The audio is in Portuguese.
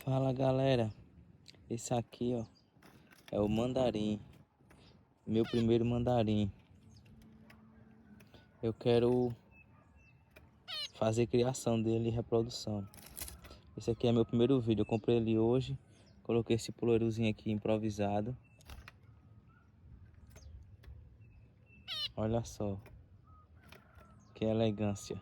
Fala galera, esse aqui ó é o mandarim, meu primeiro mandarim. Eu quero fazer criação dele e reprodução. Esse aqui é meu primeiro vídeo, eu comprei ele hoje, coloquei esse poleirozinho aqui improvisado. Olha só, que elegância.